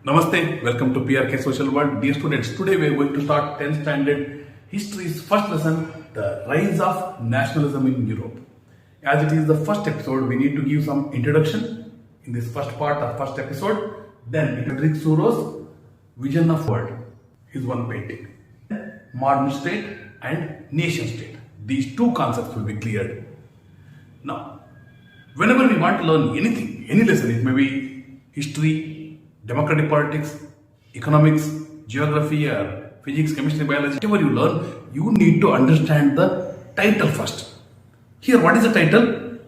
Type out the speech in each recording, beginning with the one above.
Namaste, welcome to PRK Social World. Dear students, today we are going to start 10th standard history's first lesson, the rise of nationalism in Europe. As it is the first episode, we need to give some introduction in this first part of first episode. Then Frederic surrou's vision of world, his one painting. Modern state and nation state. These two concepts will be cleared. Now, whenever we want to learn anything, any lesson, it may be history, democratic politics, economics, geography, or physics, chemistry, biology, whatever you learn, you need to understand the title first. Here, what is the title?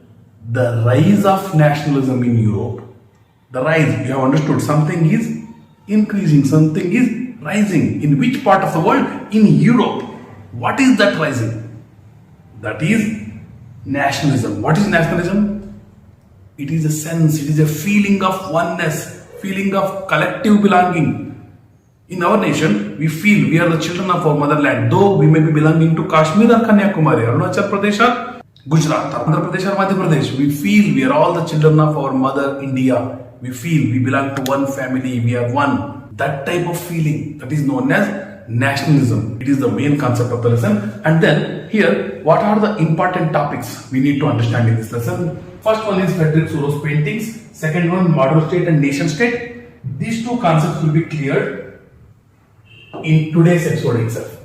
The Rise of Nationalism in Europe. The rise, you have understood, something is increasing, something is rising. In which part of the world? In Europe. What is that rising? That is nationalism. What is nationalism? It is a sense, it is a feeling of oneness, feeling of collective belonging. In our nation, we feel we are the children of our motherland, though we may be belonging to Kashmir or Kanyakumari, Arunachal Pradesh or Gujarat, Andhra Pradesh or Madhya Pradesh. We feel we are all the children of our mother India. We feel we belong to one family, we are one. That type of feeling, that is known as nationalism. It is the main concept of the lesson. And then here, what are the important topics we need to understand in this lesson? First one is Frederic surrou's paintings. Second one, modern state and nation state. These two concepts will be cleared in today's episode itself.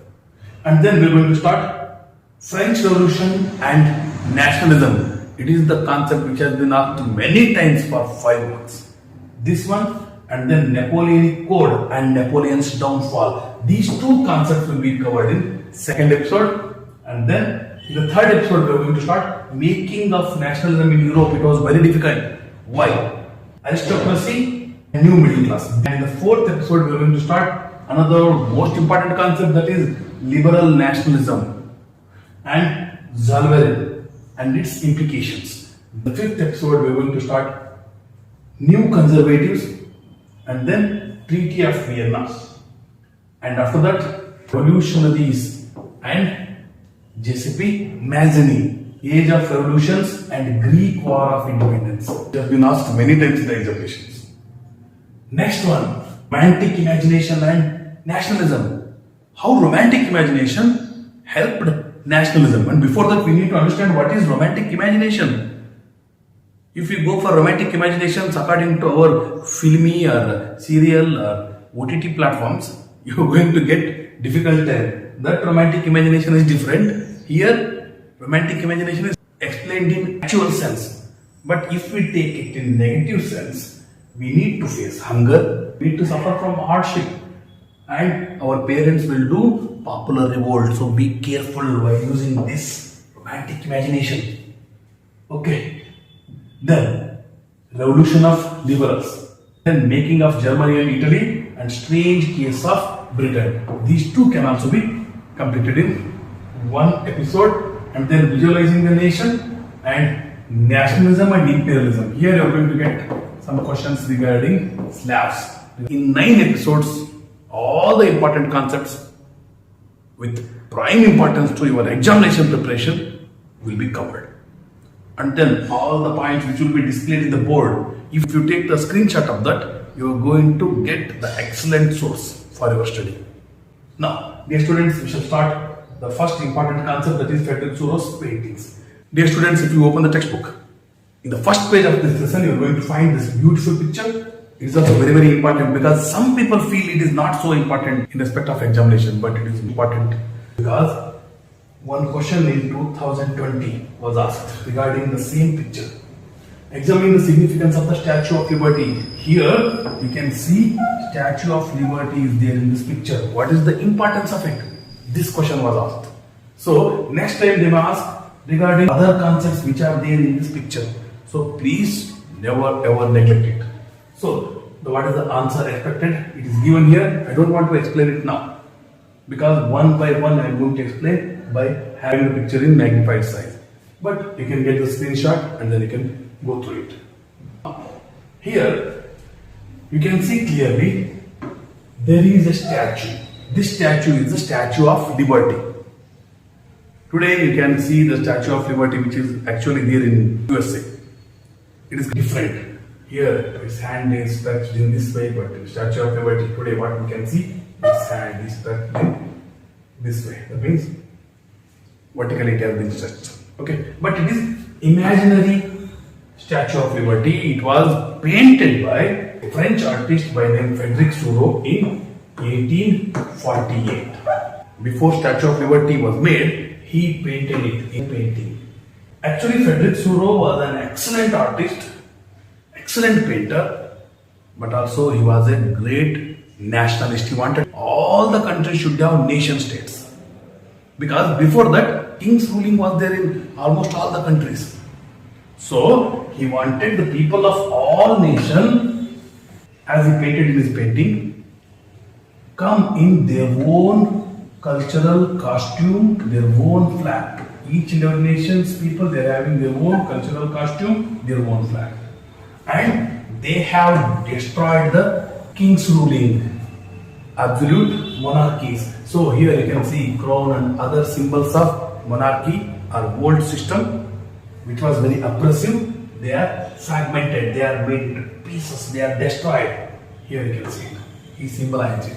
And then we are going to start French Revolution and nationalism. It is the concept which has been asked many times for 5 months. This one, and then Napoleonic Code and Napoleon's downfall. These two concepts will be covered in second episode. And then in the third episode, we are going to start making of nationalism in Europe. It was very difficult. Why? Aristocracy and new middle class. And in the fourth episode, we are going to start another most important concept, that is liberal nationalism and Zollverein and its implications. In the fifth episode, we are going to start new conservatives and then Treaty of Vienna. And after that, revolutionaries and JCP Mazzini. Age of Revolutions and Greek War of Independence. It has been asked many times in the examinations. Next one, romantic imagination and nationalism. How romantic imagination helped nationalism. And before that, we need to understand what is romantic imagination. If we go for romantic imaginations according to our filmy or serial or OTT platforms, you are going to get difficult time. That romantic imagination is different. Here, romantic imagination is explained in actual sense. But if we take it in negative sense, we need to face hunger, we need to suffer from hardship. And our parents will do popular revolt. So be careful while using this romantic imagination. Okay. Then, revolution of liberals. Then making of Germany and Italy and strange case of Britain. These two can also be completed in one episode. And then visualizing the nation and nationalism and imperialism. Here you are going to get some questions regarding Slavs. In 9 episodes, all the important concepts with prime importance to your examination preparation will be covered. And then all the points which will be displayed in the board, if you take the screenshot of that, you are going to get the excellent source for your study. Now, dear students, we shall start the first important concept, that is Frederic surrou's paintings. Dear students, if you open the textbook, in the first page of this lesson, you are going to find this beautiful picture. It is also very, very important because some people feel it is not so important in respect of examination, but it is important because one question in 2020 was asked regarding the same picture. Examine the significance of the Statue of Liberty. Here, you can see Statue of Liberty is there in this picture. What is the importance of it? This question was asked. So, next time they may ask regarding other concepts which are there in this picture. So, please never ever neglect it. So, what is the answer expected? It is given here. I don't want to explain it now because one by one I am going to explain by having the picture in magnified size. But you can get the screenshot and then you can go through it. Here, you can see clearly there is a statue. This statue is the Statue of Liberty. Today you can see the Statue of Liberty which is actually there in USA. It is different. Here his hand is touched in this way, but in the Statue of Liberty today what we can see, his hand is touched in this way. That means vertically it has been touched. Okay, but it is imaginary Statue of Liberty. It was painted by a French artist by name Frederic in 1848. Before Statue of Liberty was made, he painted it in painting. Actually, Frederic was an excellent artist, excellent painter, but also he was a great nationalist. He wanted all the countries should have nation states. Because before that, king's ruling was there in almost all the countries. So, he wanted the people of all nations, as he painted in his painting, come in their own cultural costume, their own flag. Each and every nation's people, they are having their own cultural costume, their own flag. And they have destroyed the king's ruling, absolute monarchies. So here you can see crown and other symbols of monarchy or old system, which was very oppressive. They are fragmented, they are made into pieces, they are destroyed. Here you can see it. He symbolized it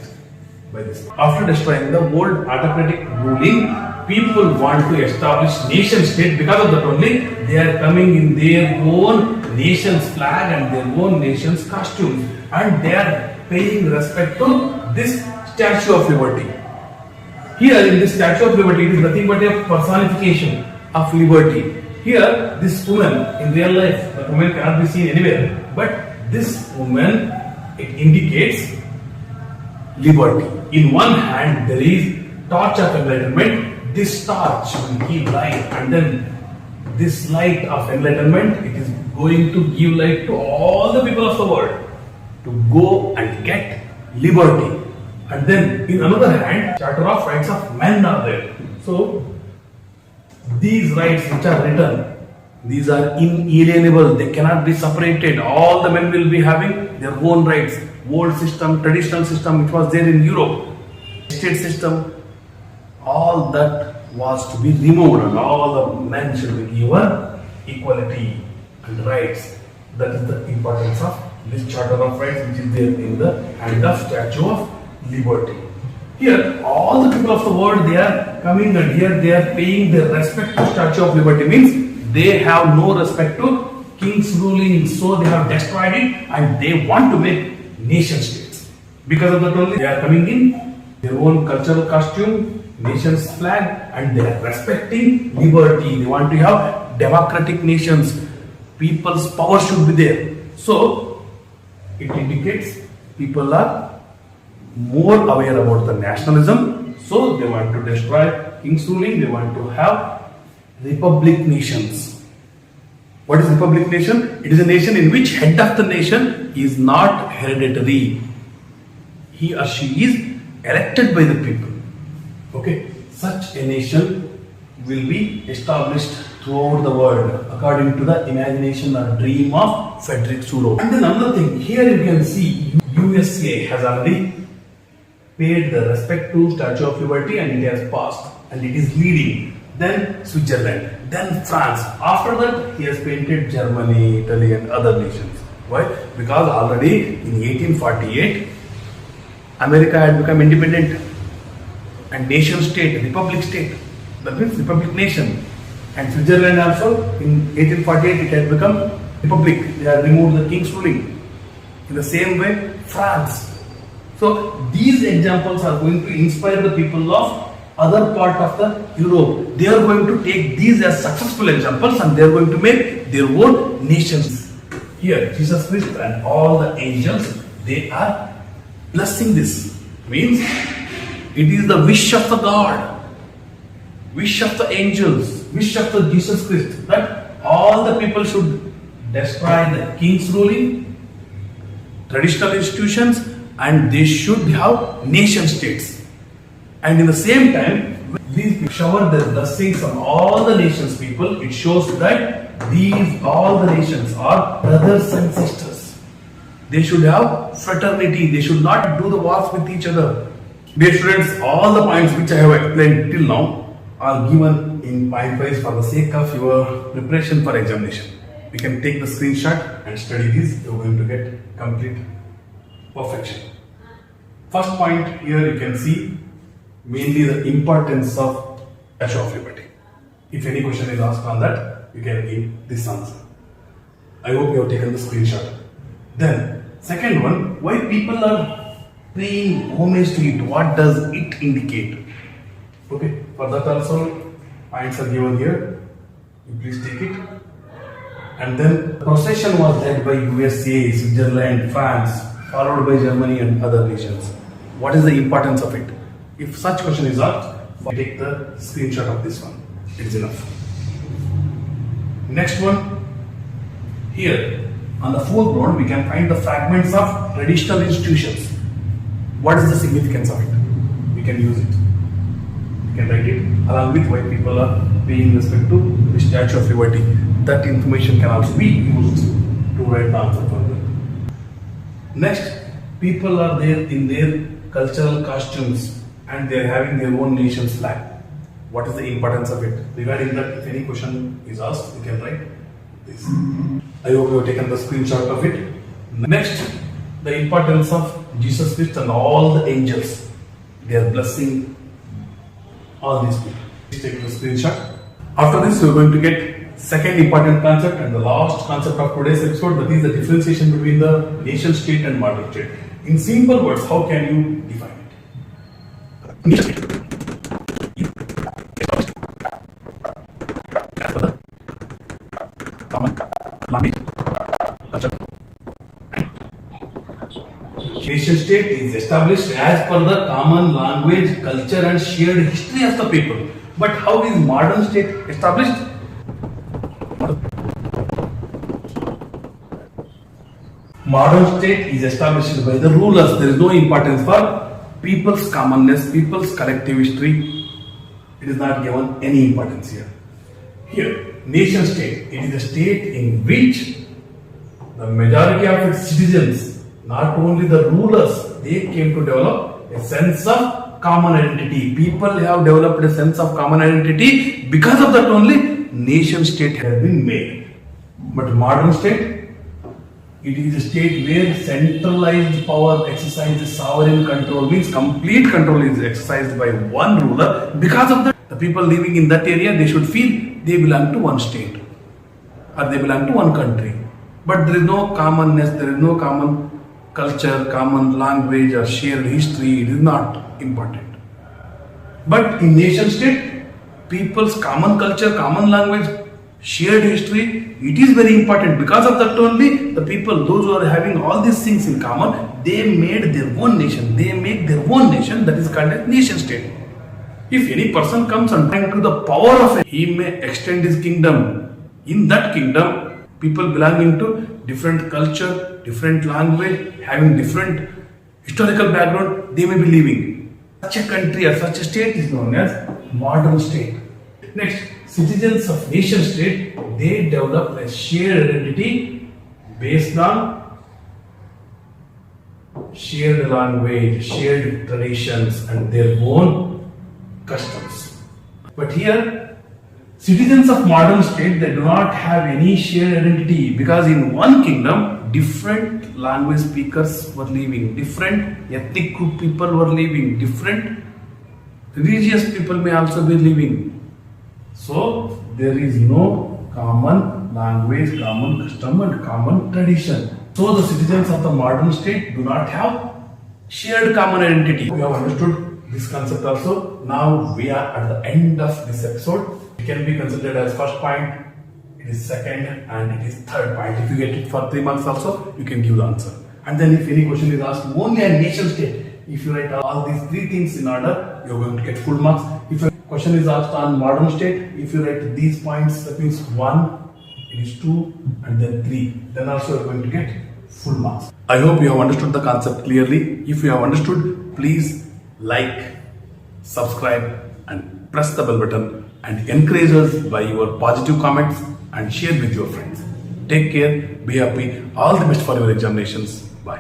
by this. After destroying the old autocratic ruling, people want to establish nation state. Because of that only, they are coming in their own nation's flag and their own nation's costumes, and they are paying respect to this Statue of Liberty. Here in this Statue of Liberty, it is nothing but a personification of liberty. Here, this woman, in real life, the woman cannot be seen anywhere, but this woman, it indicates liberty. In one hand, there is torch of enlightenment. This torch will give light, and then this light of enlightenment, it is going to give light to all the people of the world to go and get liberty. And then, in another hand, Charter of Rights of Men are there. So, these rights which are written, these are inalienable, they cannot be separated. All the men will be having their own rights. Old system, traditional system which was there in Europe, state system, all that was to be removed, and all the men should be given equality and rights. That is the importance of this Charter of Rights which is there in the hand of Statue of Liberty. Here, all the people of the world, they are coming, and here they are paying their respect to Statue of Liberty. Means they have no respect to king's ruling, so they have destroyed it, and they want to make nation states. Because of that only, they are coming in their own cultural costume, nation's flag, and they are respecting liberty. They want to have democratic nations. People's power should be there. So, it indicates people are more aware about the nationalism, so they want to destroy king's ruling. They want to have republic nations. What is republic nation? It is a nation in which head of the nation is not hereditary. He or she is elected by the people. Okay, such a nation will be established throughout the world according to the imagination or dream of Frederic. And then another thing, here you can see USA has already paid the respect to Statue of Liberty, and it has passed, and it is leading. Then Switzerland, then France. After that, he has painted Germany, Italy, and other nations. Why? Because already in 1848, America had become independent and nation state, republic state. That means republic nation. And Switzerland also in 1848 it had become republic. They had removed the king's ruling. In the same way, France. So these examples are going to inspire the people of other part of the Europe. They are going to take these as successful examples, and they are going to make their own nations. Here, Jesus Christ and all the angels, they are blessing this. Means it is the wish of the God, wish of the angels, wish of the Jesus Christ, that all the people should destroy the king's ruling, traditional institutions, and they should have nation states. And in the same time, these shower their blessings on all the nations people. It shows that these all the nations are brothers and sisters. They should have fraternity. They should not do the wars with each other. Dear students, all the points which I have explained till now are given in point wise for the sake of your preparation for examination. we can take the screenshot and study this. You're going to get complete perfection. First point here you can see mainly the importance of Statue of Liberty. If any question is asked on that, you can give this answer. I hope you have taken the screenshot. Then, second one, why people are paying homage to it? What does it indicate? Okay, for that also points are given here. You please take it. And then the procession was led by USA, Switzerland, France, followed by Germany and other nations. What is the importance of it? If such question is asked, take the screenshot of this one. It is enough. Next one, here on the foreground we can find the fragments of traditional institutions. What is the significance of it? We can use it. We can write it along with why people are paying respect to the Statue of Liberty. That information can also be used to write the answer for that. Next, people are there in their cultural costumes and they are having their own nation's flag. What is the importance of it? Regarding that, if any question is asked, you can write this. I hope you have taken the screenshot of it. Next, the importance of Jesus Christ and all the angels. They are blessing all these people. Please take the screenshot. After this, you are going to get second important concept and the last concept of today's episode, that is the differentiation between the nation state and modern state. In simple words, how can you define it? Nation state. Common language, culture. Nation state is established as per the common language, culture and shared history of the people. But how is modern state established? Modern state is established by the rulers. There is no importance for people's commonness, people's collective history. It is not given any importance here. Here, nation state, it is a state in which the majority of its citizens, not only the rulers, they came to develop a sense of common identity. People have developed a sense of common identity. Because of that only, nation state has been made. But modern state, it is a state where centralized power exercises sovereign control, means complete control is exercised by one ruler. Because of that, the people living in that area, they should feel they belong to one state or they belong to one country. But there is no commonness, there is no common culture, common language or shared history. It is not important. But in nation state, people's common culture, common language, shared history, it is very important. Because of that only, the people, those who are having all these things in common, they made their own nation. They make their own nation, that is called as nation state. If any person comes and trying to the power of it, he may extend his kingdom. In that kingdom, people belonging to different culture, different language, having different historical background, they may be living. Such a country or such a state is known as modern state. Next, citizens of nation state, they develop a shared identity based on shared language, shared traditions and their own customs. But here, citizens of modern state, they do not have any shared identity because in one kingdom, different language speakers were living, different ethnic group people were living, different religious people may also be living. So, there is no common language, common custom and common tradition. So, the citizens of the modern state do not have shared common identity. We have understood this concept also. Now we are at the end of this episode. It can be considered as first point, it is second and it is third point. If you get it for 3 marks also, you can give the answer. And then if any question is asked only on nation state, if you write all these 3 things in order, you are going to get full marks. If a question is asked on modern state, if you write these points, that means 1, it is 2 and then 3, then also you are going to get full marks. I hope you have understood the concept clearly. If you have understood, please like, subscribe and press the bell button and encourage us by your positive comments and share with your friends. Take care, be happy, all the best for your examinations.